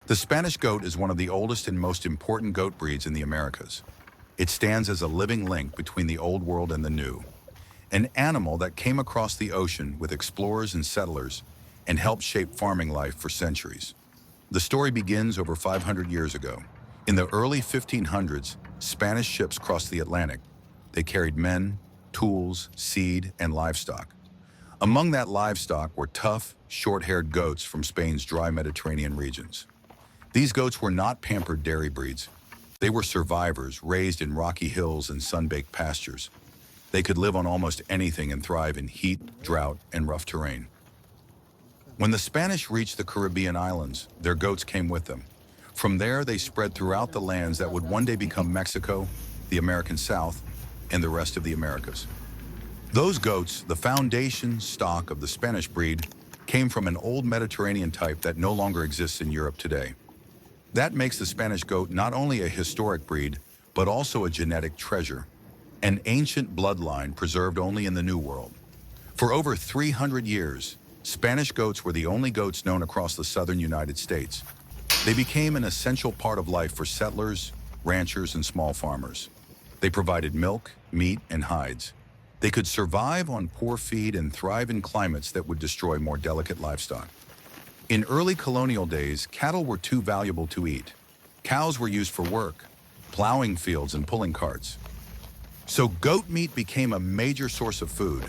The Spanish goat is one of the oldest and most important goat breeds in the Americas. It stands as a living link between the Old World and the New, an animal that came across the ocean with explorers and settlers and helped shape farming life for centuries. The story begins over 500 years ago. In the early 1500s, Spanish ships crossed the Atlantic. They carried men, tools, seed, and livestock. Among that livestock were tough, short-haired goats from Spain's dry Mediterranean regions. These goats were not pampered dairy breeds. They were survivors raised in rocky hills and sun-baked pastures. They could live on almost anything and thrive in heat, drought, and rough terrain. When the Spanish reached the Caribbean islands, their goats came with them. From there, they spread throughout the lands that would one day become Mexico, the American South, and the rest of the Americas. Those goats, the foundation stock of the Spanish breed, came from an old Mediterranean type that no longer exists in Europe today. That makes the Spanish goat not only a historic breed, but also a genetic treasure, an ancient bloodline preserved only in the New World. For over 300 years, Spanish goats were the only goats known across the southern United States. They became an essential part of life for settlers, ranchers, and small farmers. They provided milk, meat, and hides. They could survive on poor feed and thrive in climates that would destroy more delicate livestock. In early colonial days, cattle were too valuable to eat. Cows were used for work, plowing fields and pulling carts. So goat meat became a major source of food.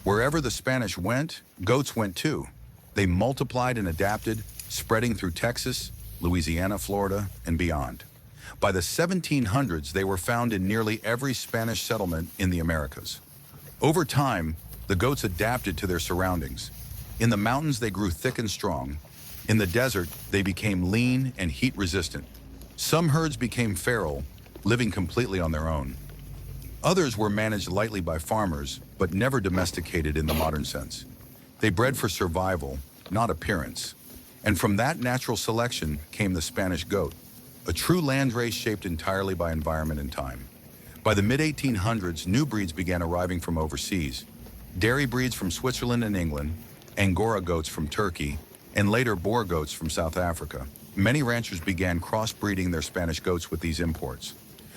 Wherever the Spanish went, goats went too. They multiplied and adapted, spreading through Texas, Louisiana, Florida, and beyond. By the 1700s, they were found in nearly every Spanish settlement in the Americas. Over time, the goats adapted to their surroundings. In the mountains, they grew thick and strong. In the desert, they became lean and heat-resistant. Some herds became feral, living completely on their own. Others were managed lightly by farmers, but never domesticated in the modern sense. They bred for survival, not appearance. And from that natural selection came the Spanish goat, a true landrace shaped entirely by environment and time. By the mid-1800s, new breeds began arriving from overseas. Dairy breeds from Switzerland and England, Angora goats from Turkey, and later Boer goats from South Africa. Many ranchers began crossbreeding their Spanish goats with these imports.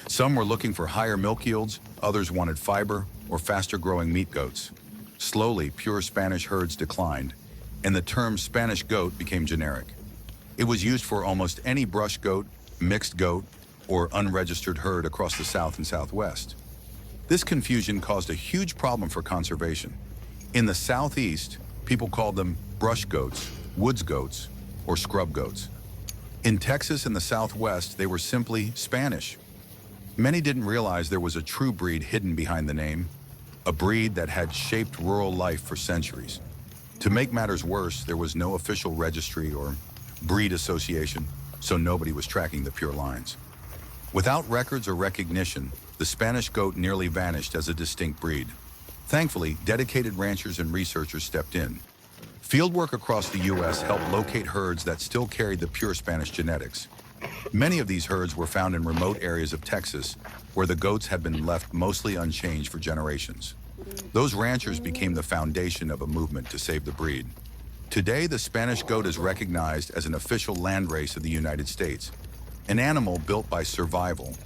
Some were looking for higher milk yields, others wanted fiber or faster-growing meat goats. Slowly, pure Spanish herds declined, and the term Spanish goat became generic. It was used for almost any brush goat, mixed goat, or unregistered herd across the South and Southwest. This confusion caused a huge problem for conservation. In the Southeast, people called them brush goats, woods goats, or scrub goats. In Texas and the Southwest, they were simply Spanish. Many didn't realize there was a true breed hidden behind the name, a breed that had shaped rural life for centuries. To make matters worse, there was no official registry or breed association, so nobody was tracking the pure lines. Without records or recognition, the Spanish goat nearly vanished as a distinct breed. Thankfully, dedicated ranchers and researchers stepped in. Fieldwork across the U.S. helped locate herds that still carried the pure Spanish genetics. Many of these herds were found in remote areas of Texas, where the goats had been left mostly unchanged for generations. Those ranchers became the foundation of a movement to save the breed. Today, the Spanish goat is recognized as an official landrace of the United States, an animal built by survival,